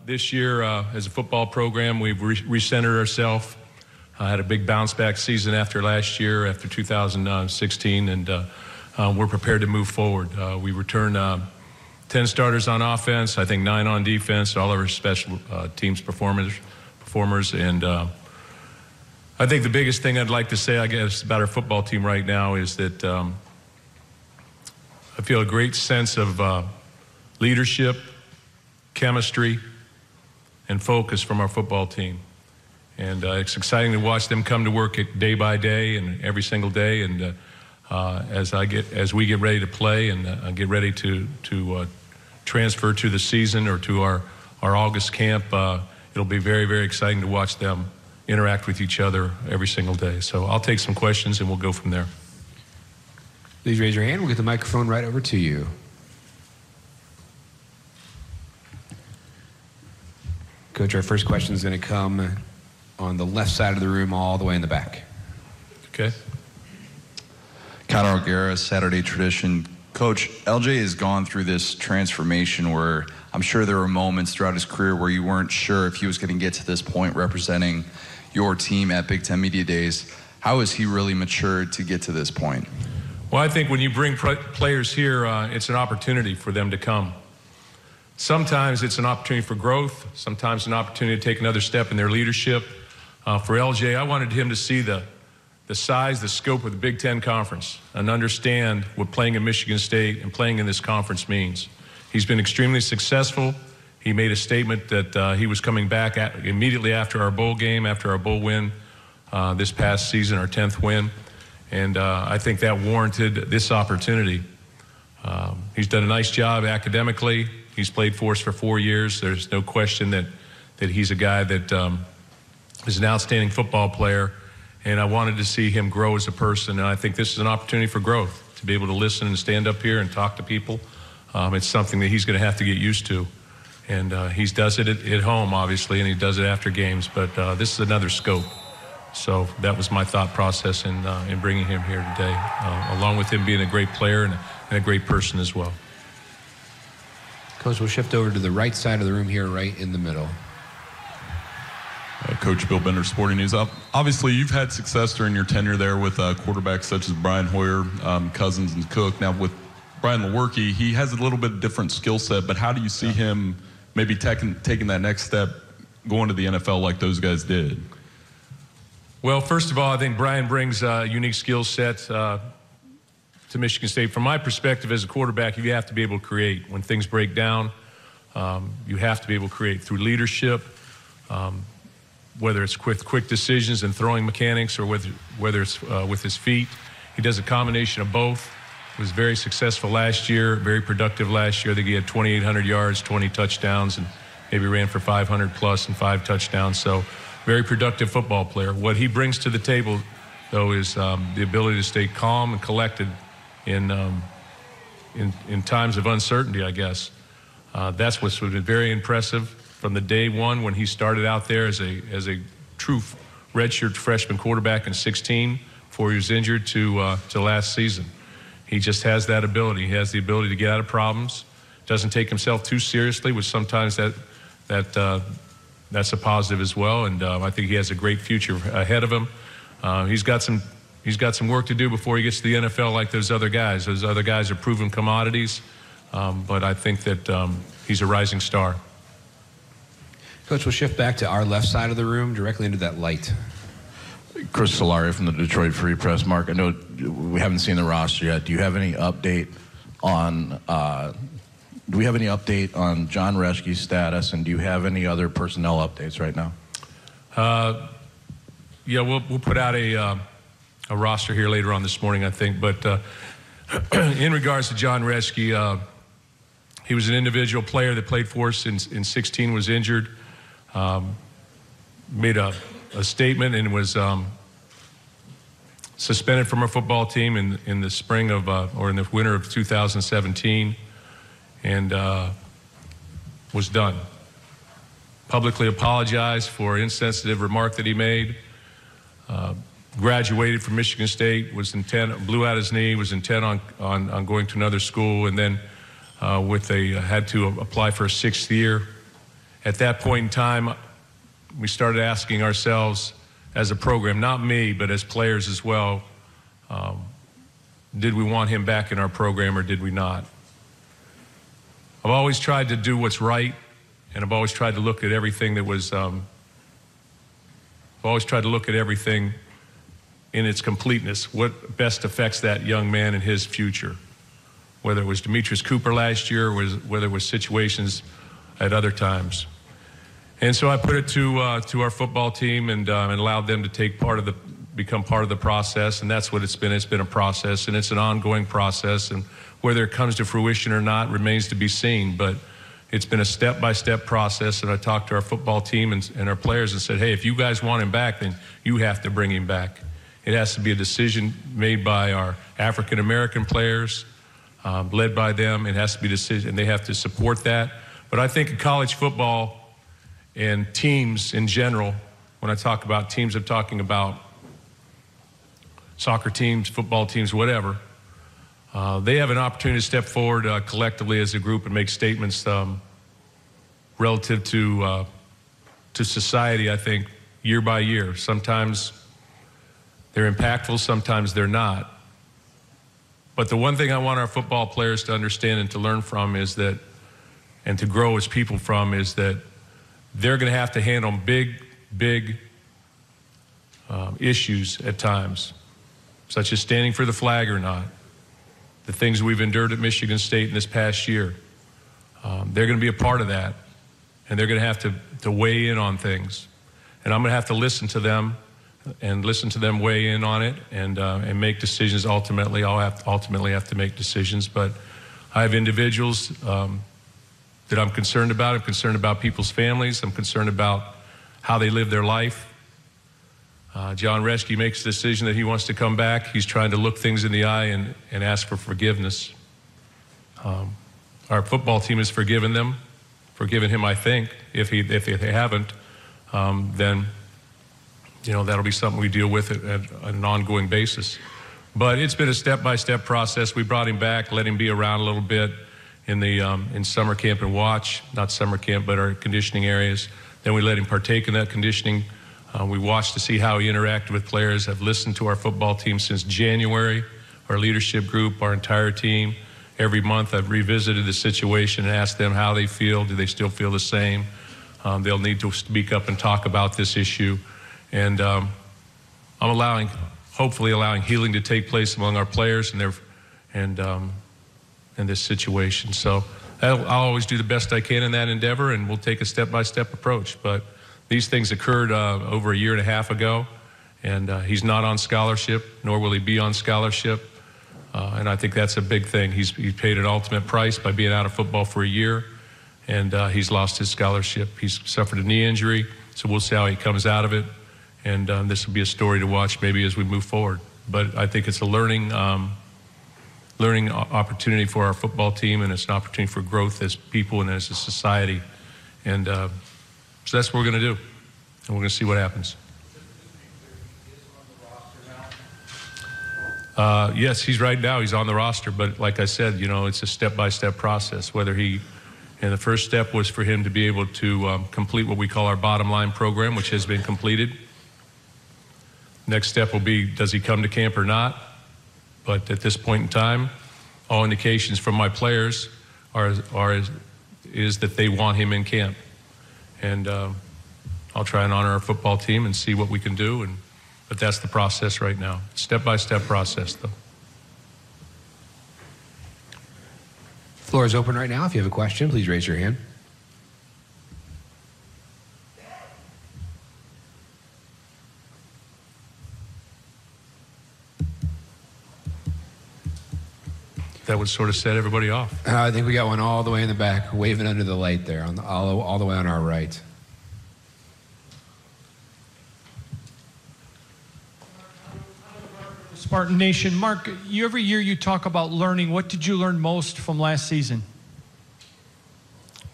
This year, as a football program, we've recentered ourselves. Had a big bounce back season after last year, after 2016, and we're prepared to move forward. We returned 10 starters on offense, I think 9 on defense, all of our special teams performers, and I think the biggest thing I'd like to say, I guess, about our football team right now is that I feel a great sense of leadership, chemistry, and focus from our football team. And it's exciting to watch them come to work day by day and every single day. And as we get ready to play and get ready to transfer to the season or to our August camp, it'll be very, very exciting to watch them interact with each other every single day. So I'll take some questions and we'll go from there. Please raise your hand. We'll get the microphone right over to you. Coach, our first question is going to come on the left side of the room, all the way in the back. Okay. Conor O'Gara, Saturday Tradition. Coach, LJ has gone through this transformation where I'm sure there were moments throughout his career where you weren't sure if he was going to get to this point representing your team at Big Ten Media Days. How has he really matured to get to this point? Well, I think when you bring players here, it's an opportunity for them to come. Sometimes it's an opportunity for growth, sometimes an opportunity to take another step in their leadership. For LJ, I wanted him to see the size, the scope of the Big Ten Conference and understand what playing in Michigan State and playing in this conference means. He's been extremely successful. He made a statement that he was coming back immediately after our bowl game, after our bowl win this past season, our 10th win. And I think that warranted this opportunity. He's done a nice job academically. He's played for us for 4 years. There's no question that he's a guy that is an outstanding football player, and I wanted to see him grow as a person. And I think this is an opportunity for growth, to be able to listen and stand up here and talk to people. It's something that he's going to have to get used to. And he does it at home, obviously, and he does it after games, but this is another scope. So that was my thought process in bringing him here today, along with him being a great player and a great person as well. Coach, we'll shift over to the right side of the room here, right in the middle. Coach Bill Bender, Sporting News. Obviously, you've had success during your tenure there with quarterbacks such as Brian Hoyer, Cousins, and Cook. Now, with Brian Lewerke, he has a little bit different skill set, but how do you see him maybe taking that next step, going to the NFL like those guys did? Well, first of all, I think Brian brings a unique skill set to Michigan State. From my perspective as a quarterback, you have to be able to create. When things break down, you have to be able to create through leadership, whether it's quick decisions and throwing mechanics or whether it's with his feet. He does a combination of both. He was very successful last year, very productive last year. I think he had 2,800 yards, 20 touchdowns, and maybe ran for 500 plus and 5 touchdowns. So very productive football player. What he brings to the table, though, is the ability to stay calm and collected in times of uncertainty, I guess. That's what's been very impressive from the day one when he started out there as a true redshirt freshman quarterback in 16 before he was injured to last season. He just has that ability. He has the ability to get out of problems, doesn't take himself too seriously, which sometimes that's a positive as well. And I think he has a great future ahead of him. He's got some work to do before he gets to the NFL like those other guys. Those other guys are proven commodities, but I think that he's a rising star. Coach, we'll shift back to our left side of the room, directly into that light. Chris Solari from the Detroit Free Press. Mark, I know we haven't seen the roster yet. Do you have any update on John Reschke's status, and do you have any other personnel updates right now? Yeah, we'll put out a roster here later on this morning, I think. But in regards to John Reschke, he was an individual player that played for us in 16, was injured, made a statement and was suspended from our football team in the spring of or in the winter of 2017, and was done. Publicly apologized for an insensitive remark that he made. Graduated from Michigan State, blew out his knee, was intent on going to another school, and then had to apply for a 6th year At that point in time, we started asking ourselves as a program, not me, but as players as well, did we want him back in our program or did we not? I've always tried to do what's right, and I've always tried to look at everything that was, I've always tried to look at everything in its completeness, what best affects that young man and his future. Whether it was Demetrius Cooper last year or whether it was situations at other times. And so I put it to our football team and allowed them to become part of the process, and that's what it's been. It's been a process, and it's an ongoing process, and whether it comes to fruition or not remains to be seen, but it's been a step-by-step process, and I talked to our football team and our players and said, hey, if you guys want him back, then you have to bring him back. It has to be a decision made by our African-American players, led by them. It has to be a decision, and they have to support that. But I think in college football and teams in general, when I talk about teams, I'm talking about soccer teams, football teams, whatever. They have an opportunity to step forward collectively as a group and make statements relative to society, I think, year by year. Sometimes they're impactful, sometimes they're not. But the one thing I want our football players to understand and to learn from is that, and to grow as people from, is that they're going to have to handle big issues at times, such as standing for the flag or not. The things we've endured at Michigan State in this past year. They're going to be a part of that, and they're going to have to weigh in on things. And I'm going to have to listen to them and listen to them weigh in on it and make decisions. Ultimately, I'll ultimately have to make decisions, but I have individuals that I'm concerned about. I'm concerned about people's families. I'm concerned about how they live their life. John Reschke makes a decision that he wants to come back. He's trying to look things in the eye and ask for forgiveness. Our football team has forgiven him, I think. If they haven't, then that'll be something we deal with at an ongoing basis. But it's been a step-by-step process. We brought him back, let him be around a little bit in summer camp and watch, not summer camp, but our conditioning areas. Then we let him partake in that conditioning. We watched to see how he interacted with players. I've listened to our football team since January, our leadership group, our entire team. Every month I've revisited the situation and asked them how they feel. Do they still feel the same? They'll need to speak up and talk about this issue. And I'm hopefully allowing healing to take place among our players and this situation. So I'll always do the best I can in that endeavor, and we'll take a step-by-step approach. But these things occurred over a year and a half ago, and he's not on scholarship, nor will he be on scholarship. And I think that's a big thing. He's paid an ultimate price by being out of football for a year, and he's lost his scholarship. He's suffered a knee injury, so we'll see how he comes out of it. And this will be a story to watch maybe as we move forward. But I think it's a learning opportunity for our football team, and it's an opportunity for growth as people and as a society. And so that's what we're going to do, and we're going to see what happens. Yes, he's right now. He's on the roster, but like I said, it's a step-by-step process. And the first step was for him to be able to complete what we call our bottom line program, which has been completed. Next step will be, does he come to camp or not? But at this point in time, all indications from my players is that they want him in camp. And I'll try and honor our football team and see what we can do. But that's the process right now. Step-by-step process, though. Floor is open right now. If you have a question, please raise your hand. That would sort of set everybody off. I think we got one all the way in the back, waving under the light there, all the way on our right. Spartan Nation. Mark, every year you talk about learning. What did you learn most from last season?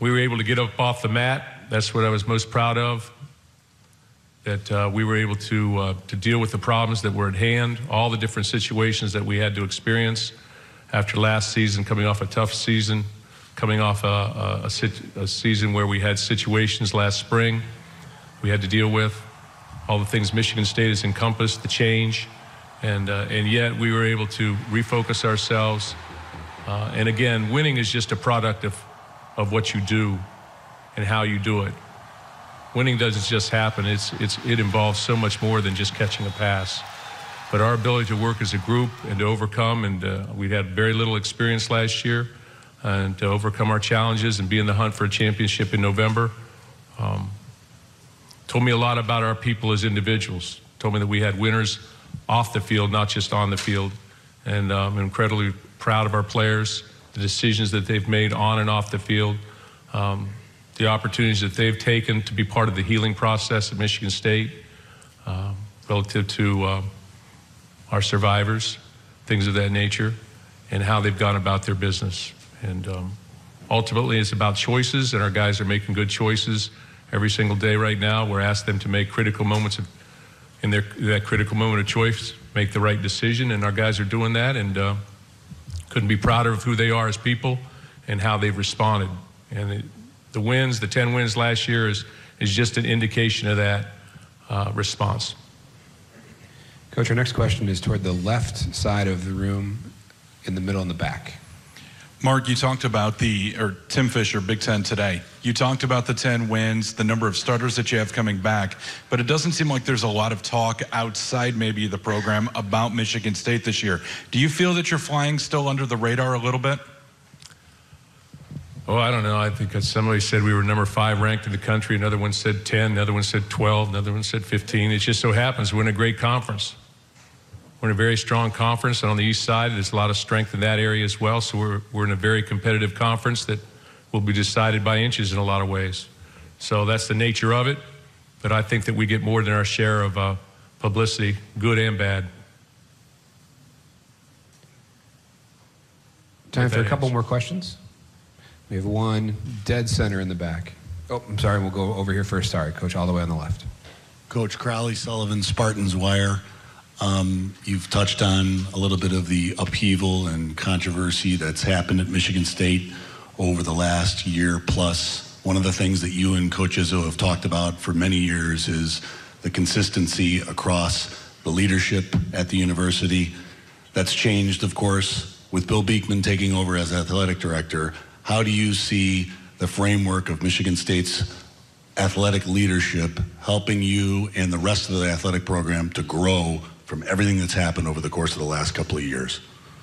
We were able to get up off the mat. That's what I was most proud of, that we were able to deal with the problems that were at hand, all the different situations that we had to experience after last season, coming off a tough season, coming off a season where we had situations last spring we had to deal with, all the things Michigan State has encompassed, the change, and yet we were able to refocus ourselves. And again, winning is just a product of what you do and how you do it. Winning doesn't just happen. It involves so much more than just catching a pass. But our ability to work as a group and to overcome, and we had very little experience last year, and to overcome our challenges and be in the hunt for a championship in November, told me a lot about our people as individuals. Told me that we had winners off the field, not just on the field. And I'm incredibly proud of our players, the decisions that they've made on and off the field, the opportunities that they've taken to be part of the healing process at Michigan State, relative to our survivors, things of that nature, and how they've gone about their business. And ultimately, it's about choices, and our guys are making good choices every single day right now. We're asked them to make critical moments in that critical moment of choice, make the right decision, and our guys are doing that, and couldn't be prouder of who they are as people and how they've responded. And the wins, the 10 wins last year is just an indication of that response. Coach, our next question is toward the left side of the room, in the middle and the back. Mark, you talked about Tim Fisher, Big Ten today. You talked about the 10 wins, the number of starters that you have coming back, but it doesn't seem like there's a lot of talk outside maybe the program about Michigan State this year. Do you feel that you're flying still under the radar a little bit? Oh, I don't know. I think somebody said we were number 5 ranked in the country. Another one said 10. Another one said 12. Another one said 15. It just so happens we're in a great conference. We're in a very strong conference, and on the east side, there's a lot of strength in that area as well. So we're in a very competitive conference that will be decided by inches in a lot of ways. So that's the nature of it. But I think that we get more than our share of publicity, good and bad. Time for a couple more questions. We have one dead center in the back. Oh, I'm sorry. We'll go over here first. Sorry, Coach, all the way on the left. Coach Crowley Sullivan, Spartans Wire. You've touched on a little bit of the upheaval and controversy that's happened at Michigan State over the last year plus. One of the things that you and Coach Izzo have talked about for many years is the consistency across the leadership at the university. That's changed, of course, with Bill Beekman taking over as athletic director. How do you see the framework of Michigan State's athletic leadership helping you and the rest of the athletic program to grow from everything that's happened over the course of the last couple of years?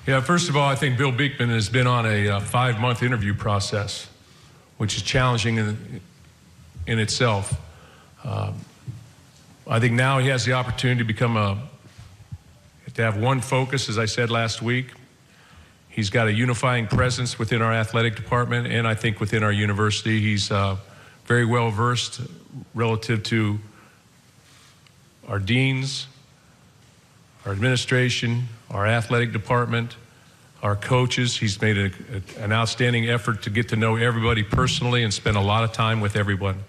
Yeah, first of all, I think Bill Beekman has been on a 5-month interview process, which is challenging in itself. I think now he has the opportunity to to have one focus, as I said last week. He's got a unifying presence within our athletic department, and I think within our university. He's very well versed relative to our deans, our administration, our athletic department, our coaches. He's made an outstanding effort to get to know everybody personally and spend a lot of time with everyone.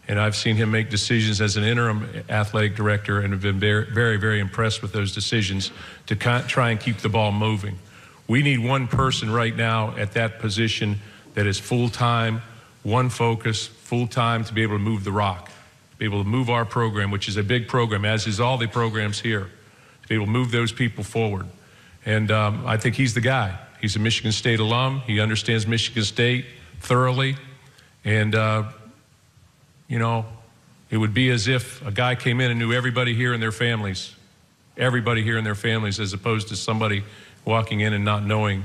And I've seen him make decisions as an interim athletic director and have been very, very, very impressed with those decisions to try and keep the ball moving. We need one person right now at that position that is full-time, one focus, full-time, to be able to move the rock, to be able to move our program, which is a big program, as is all the programs here, to be able to move those people forward. And I think he's the guy. He's a Michigan State alum. He understands Michigan State thoroughly. And, you know, it would be as if a guy came in and knew everybody here and their families, as opposed to somebody walking in and not knowing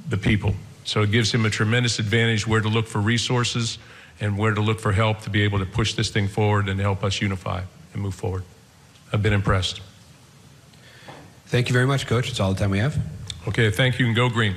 the people. So it gives him a tremendous advantage where to look for resources and where to look for help to be able to push this thing forward and help us unify and move forward. I've been impressed. Thank you very much, Coach. That's all the time we have. Okay, thank you, and go green.